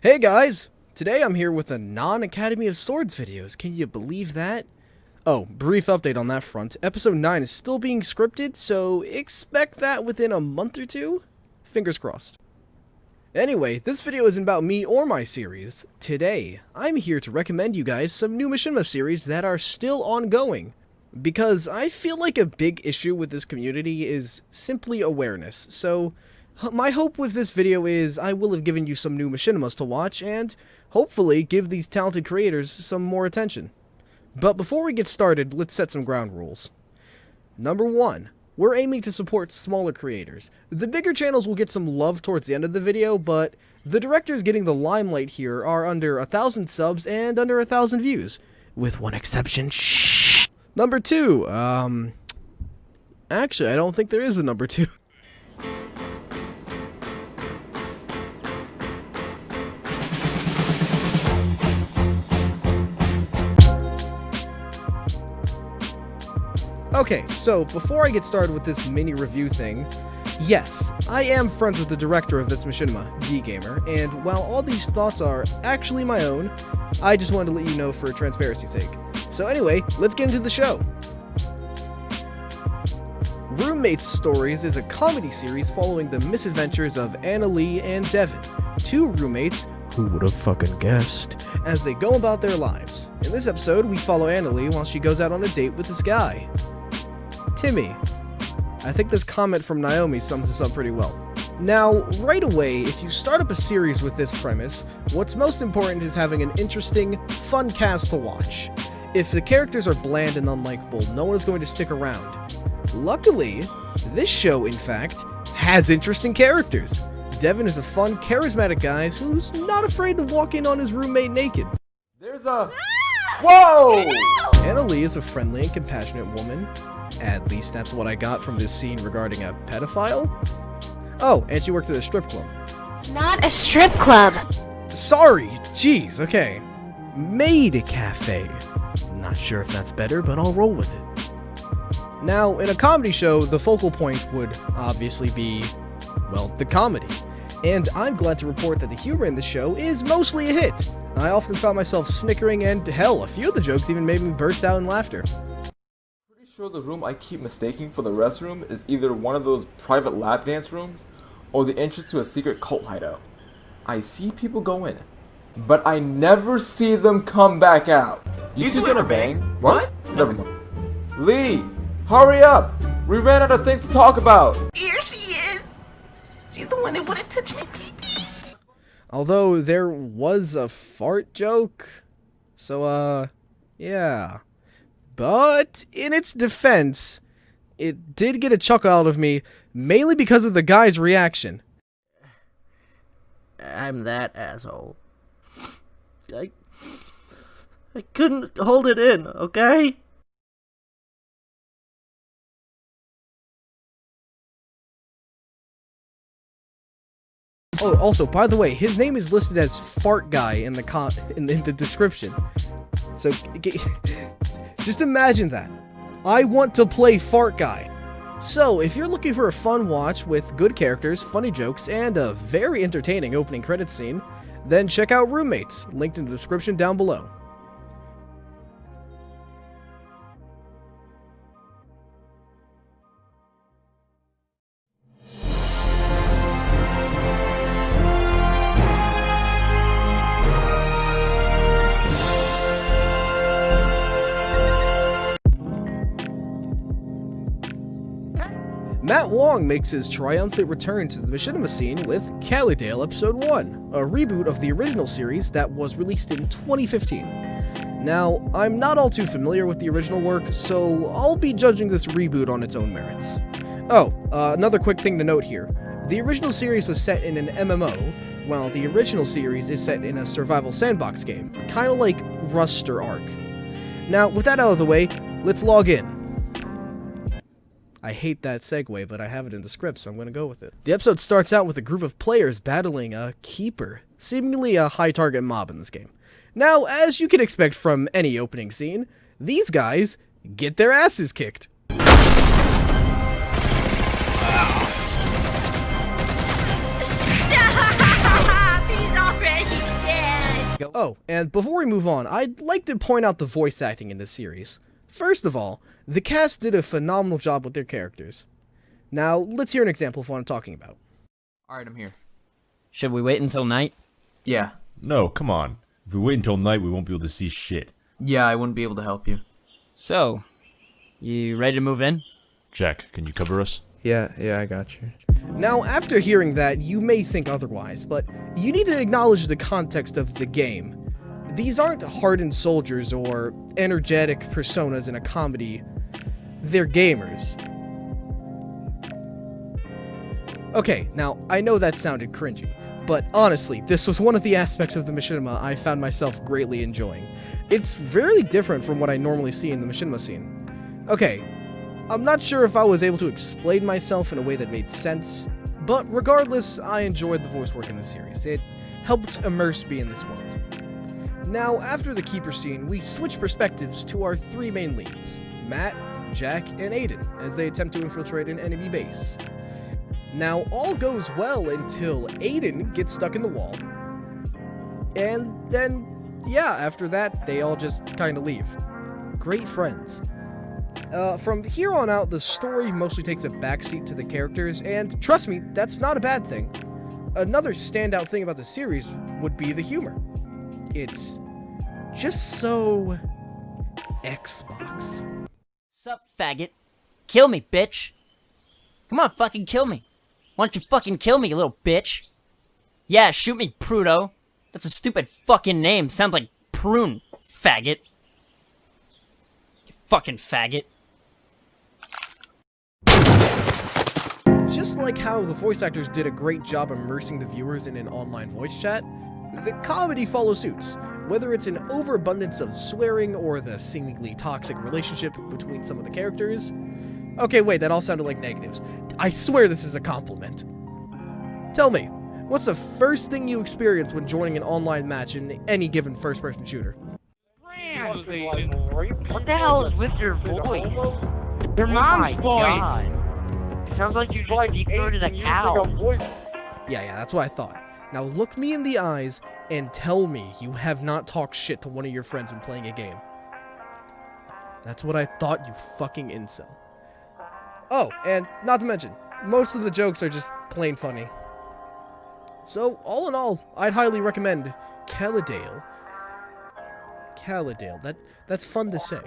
Hey guys! Today I'm here with a non-Academy of Swords videos. Can you believe that? Oh, brief update on that front. Episode 9 is still being scripted, so expect that within a month or two? Fingers crossed. Anyway, this video isn't about me or my series. Today, I'm here to recommend you guys some new Machinima series that are still ongoing. Because I feel like a big issue with this community is simply awareness, so my hope with this video is I will have given you some new Machinimas to watch, and hopefully give these talented creators some more attention. But before we get started, let's set some ground rules. Number 1. We're aiming to support smaller creators. The bigger channels will get some love towards the end of the video, but the directors getting the limelight here are under 1,000 subs and under 1,000 views. With one exception, shh! Number 2, actually, I don't think there is a number 2. Okay, so before I get started with this mini review thing, yes, I am friends with the director of this Machinima, D-Gamer, and while all these thoughts are actually my own, I just wanted to let you know for transparency's sake. So anyway, let's get into the show. Roommates Stories is a comedy series following the misadventures of Anna Lee and Devin, two roommates, who would have fucking guessed, as they go about their lives. In this episode, we follow Anna Lee while she goes out on a date with this guy, Timmy. I think this comment from Naomi sums this up pretty well. Now, right away, if you start up a series with this premise, what's most important is having an interesting, fun cast to watch. If the characters are bland and unlikable, no one is going to stick around. Luckily, this show, in fact, has interesting characters. Devin is a fun, charismatic guy who's not afraid to walk in on his roommate naked. There's a... Whoa! Anna Lee is a friendly and compassionate woman. At least that's what I got from this scene regarding a pedophile. Oh, and she works at a strip club. It's not a strip club. Sorry, jeez, okay. Maid cafe. Not sure if that's better, but I'll roll with it. Now, in a comedy show, the focal point would obviously be, well, the comedy. And I'm glad to report that the humor in the show is mostly a hit. I often found myself snickering, and hell, a few of the jokes even made me burst out in laughter. Pretty sure the room I keep mistaking for the restroom is either one of those private lap dance rooms or the entrance to a secret cult hideout. I see people go in, but I never see them come back out. You two gonna bang? What? Never mind. Lee, hurry up! We ran out of things to talk about! Here she is. She's the one that wouldn't touch my pee-pee. Although there was a fart joke, so yeah. But in its defense, it did get a chuckle out of me, mainly because of the guy's reaction. I'm that asshole. I couldn't hold it in, okay? Oh, also, by the way, his name is listed as Fart Guy in the description. So, just imagine that. I want to play Fart Guy. So, if you're looking for a fun watch with good characters, funny jokes, and a very entertaining opening credits scene, then check out Roommates, linked in the description down below. Matt Wong makes his triumphant return to the Machinima scene with Kalidale Episode 1, a reboot of the original series that was released in 2015. Now, I'm not all too familiar with the original work, so I'll be judging this reboot on its own merits. Oh, another quick thing to note here. The original series was set in an MMO, while the original series is set in a survival sandbox game, kinda like Rust or Ark. Now, with that out of the way, let's log in. I hate that segue, but I have it in the script, so I'm going to go with it. The episode starts out with a group of players battling a Keeper, seemingly a high-target mob in this game. Now, as you can expect from any opening scene, these guys get their asses kicked. Peace already. Oh, and before we move on, I'd like to point out the voice acting in this series. First of all, the cast did a phenomenal job with their characters. Now, let's hear an example of what I'm talking about. Alright, I'm here. Should we wait until night? Yeah. No, come on. If we wait until night, we won't be able to see shit. Yeah, I wouldn't be able to help you. So, you ready to move in? Jack, can you cover us? Yeah, I got you. Now, after hearing that, you may think otherwise, but you need to acknowledge the context of the game. These aren't hardened soldiers or energetic personas in a comedy. They're gamers. Okay, now, I know that sounded cringy, but honestly, this was one of the aspects of the Machinima I found myself greatly enjoying. It's very different from what I normally see in the Machinima scene. Okay, I'm not sure if I was able to explain myself in a way that made sense, but regardless, I enjoyed the voice work in the series. It helped immerse me in this world. Now, after the Keeper scene, we switch perspectives to our three main leads, Matt, Jack, and Aiden, as they attempt to infiltrate an enemy base. Now, all goes well until Aiden gets stuck in the wall, and then, yeah, after that, they all just kinda leave. Great friends. From here on out, the story mostly takes a backseat to the characters, and trust me, that's not a bad thing. Another standout thing about the series would be the humor. It's just so Xbox. Sup, faggot? Kill me, bitch! Come on, fucking kill me! Why don't you fucking kill me, you little bitch? Yeah, shoot me, Prudo. That's a stupid fucking name. Sounds like prune, faggot. You fucking faggot. Just like how the voice actors did a great job immersing the viewers in an online voice chat, the comedy follows suit, whether it's an overabundance of swearing or the seemingly toxic relationship between some of the characters. Okay, wait, that all sounded like negatives. I swear this is a compliment. Tell me, what's the first thing you experience when joining an online match in any given first-person shooter? What the hell is with your voice? Your mom's voice! It sounds like you just deep-throated a cow. Yeah, that's what I thought. Now look me in the eyes and tell me you have not talked shit to one of your friends when playing a game. That's what I thought, you fucking incel. Oh, and not to mention, most of the jokes are just plain funny. So, all in all, I'd highly recommend Kalidale. Kalidale, that's fun to say.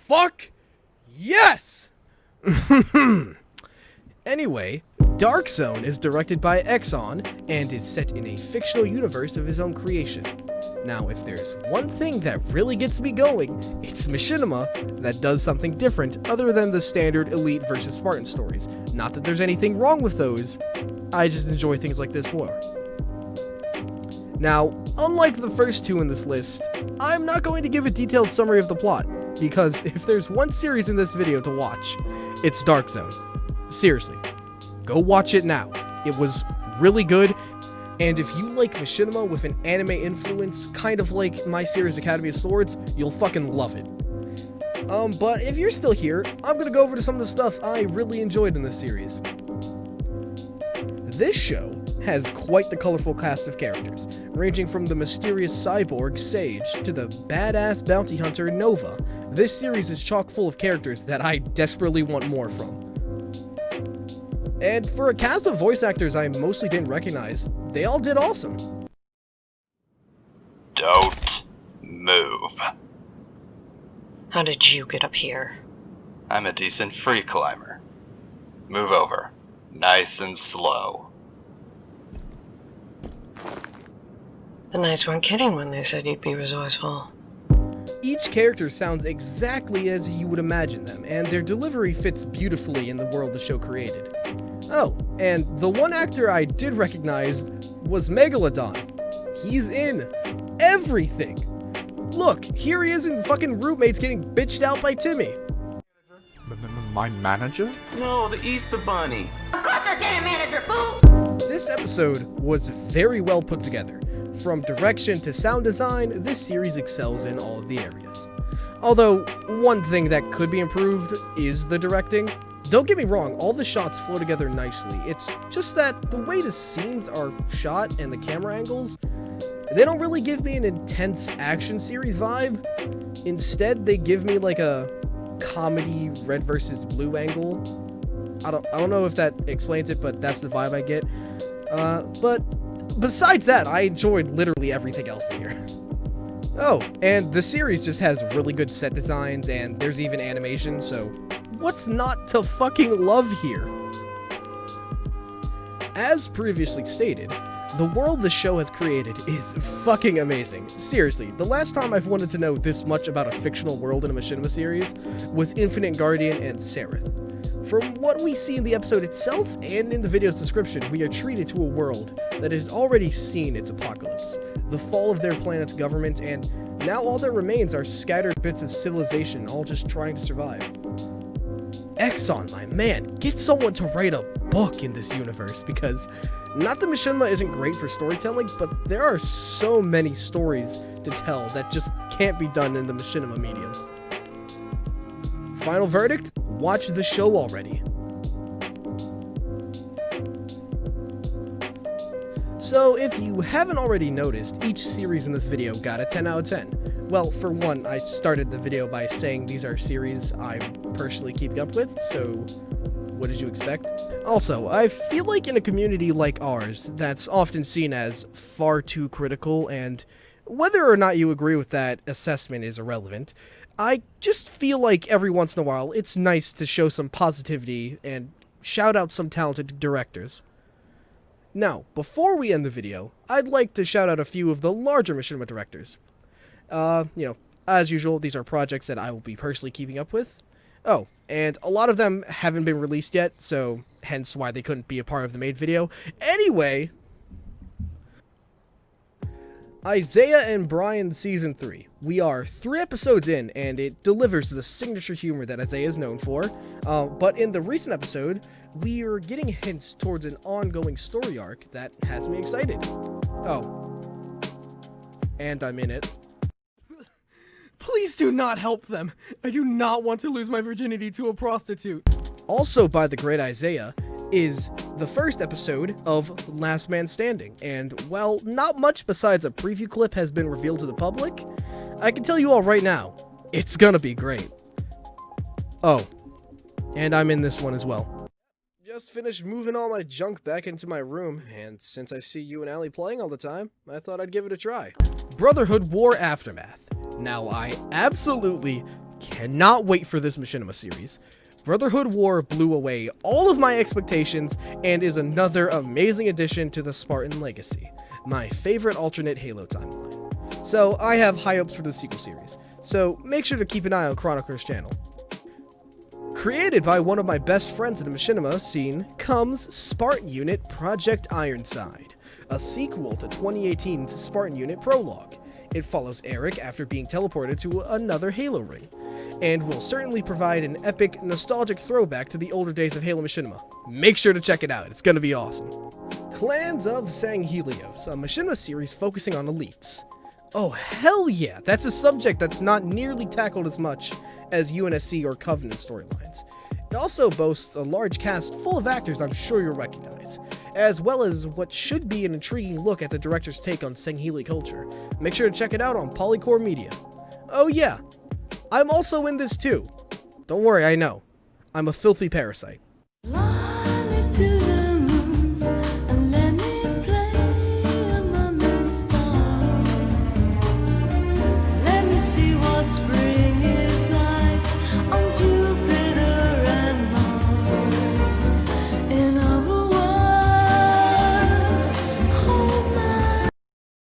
Fuck yes! Anyway, Darkzone is directed by Exxon and is set in a fictional universe of his own creation. Now, if there's one thing that really gets me going, it's Machinima that does something different other than the standard Elite versus Spartan stories. Not that there's anything wrong with those, I just enjoy things like this more. Now, unlike the first two in this list, I'm not going to give a detailed summary of the plot, because if there's one series in this video to watch, it's Darkzone. Seriously, go watch it now. It was really good, and if you like Machinima with an anime influence, kind of like my series Academy of Swords, you'll fucking love it. But if you're still here, I'm gonna go over to some of the stuff I really enjoyed in this series. This show has quite the colorful cast of characters, ranging from the mysterious cyborg, Sage, to the badass bounty hunter, Nova. This series is chock full of characters that I desperately want more from. And for a cast of voice actors I mostly didn't recognize, they all did awesome. Don't move. How did you get up here? I'm a decent free climber. Move over. Nice and slow. The Knights weren't kidding when they said you'd be resourceful. Each character sounds exactly as you would imagine them, and their delivery fits beautifully in the world the show created. Oh, and the one actor I did recognize was Megalodon. He's in everything. Look, here he is in fucking Roommates getting bitched out by Timmy. My manager? No, the Easter Bunny. Of course our damn manager, fool! This episode was very well put together. From direction to sound design, this series excels in all of the areas. Although, one thing that could be improved is the directing. Don't get me wrong, all the shots flow together nicely. It's just that the way the scenes are shot and the camera angles, they don't really give me an intense action series vibe. Instead, they give me like a comedy red versus blue angle. I don't know if that explains it, but that's the vibe I get. But besides that, I enjoyed literally everything else in here. Oh, and the series just has really good set designs, and there's even animation, so what's not to fucking love here? As previously stated, the world the show has created is fucking amazing. Seriously, the last time I've wanted to know this much about a fictional world in a Machinima series was Infinite Guardian and Seraph. From what we see in the episode itself and in the video's description, we are treated to a world that has already seen its apocalypse, the fall of their planet's government, and now all that remains are scattered bits of civilization all just trying to survive. Exxon, my man, get someone to write a book in this universe, because not that Machinima isn't great for storytelling, but there are so many stories to tell that just can't be done in the Machinima medium. Final verdict? Watch the show already. So if you haven't already noticed, each series in this video got a 10 out of 10. Well, for one, I started the video by saying these are series I'm personally keeping up with, so what did you expect? Also, I feel like in a community like ours, that's often seen as far too critical, and whether or not you agree with that assessment is irrelevant, I just feel like every once in a while it's nice to show some positivity and shout out some talented directors. Now, before we end the video, I'd like to shout out a few of the larger Machinima directors. As usual, these are projects that I will be personally keeping up with. Oh, and a lot of them haven't been released yet, so hence why they couldn't be a part of the main video. Anyway, Isaiah and Brian Season 3. We are 3 episodes in, and it delivers the signature humor that Isaiah is known for. But in the recent episode, we are getting hints towards an ongoing story arc that has me excited. Oh. And I'm in it. Please do not help them. I do not want to lose my virginity to a prostitute. Also by the great Isaiah is the first episode of Last Man Standing, and while not much besides a preview clip has been revealed to the public, I can tell you all right now, it's gonna be great. Oh, and I'm in this one as well. Just finished moving all my junk back into my room, and since I see you and Allie playing all the time, I thought I'd give it a try. Brotherhood War Aftermath. Now, I absolutely cannot wait for this Machinima series. Brotherhood War blew away all of my expectations and is another amazing addition to the Spartan legacy, my favorite alternate Halo timeline. So I have high hopes for the sequel series, so make sure to keep an eye on Chronicler's channel. Created by one of my best friends in the Machinima scene comes Spartan Unit Project Ironside, a sequel to 2018's Spartan Unit Prologue. It follows Eric after being teleported to another Halo ring, and will certainly provide an epic, nostalgic throwback to the older days of Halo Machinima. Make sure to check it out, it's gonna be awesome. Clans of Sanghelios, a Machinima series focusing on elites. Oh hell yeah, that's a subject that's not nearly tackled as much as UNSC or Covenant storylines. It also boasts a large cast full of actors I'm sure you'll recognize, as well as what should be an intriguing look at the director's take on Sangheli culture. Make sure to check it out on Polycore Media. Oh yeah, I'm also in this too. Don't worry, I know. I'm a filthy parasite.